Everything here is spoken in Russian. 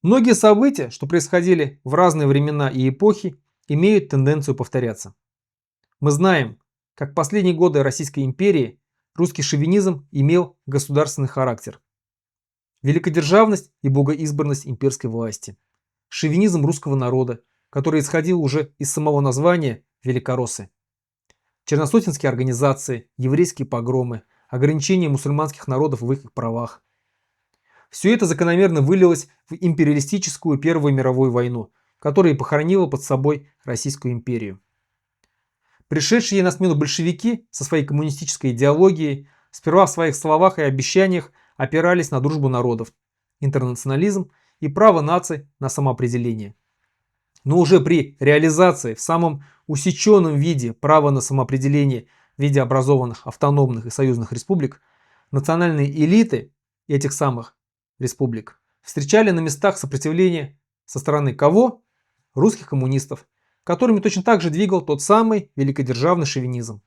Многие события, что происходили в разные времена и эпохи, имеют тенденцию повторяться. Мы знаем, как в последние годы Российской империи русский шовинизм имел государственный характер. Великодержавность и богоизбранность имперской власти. Шовинизм русского народа, который исходил уже из самого названия «великороссы». Черносотенские организации, еврейские погромы, ограничения мусульманских народов в их правах. Все это закономерно вылилось в империалистическую Первую мировую войну, которая похоронила под собой Российскую империю. Пришедшие ей на смену большевики со своей коммунистической идеологией сперва в своих словах и обещаниях опирались на дружбу народов, интернационализм и право наций на самоопределение. Но уже при реализации в самом усеченном виде права на самоопределение в виде образованных автономных и союзных республик, национальные элиты этих самых республик встречали на местах сопротивления со стороны кого? Русских коммунистов, которыми точно так же двигал тот самый великодержавный шовинизм.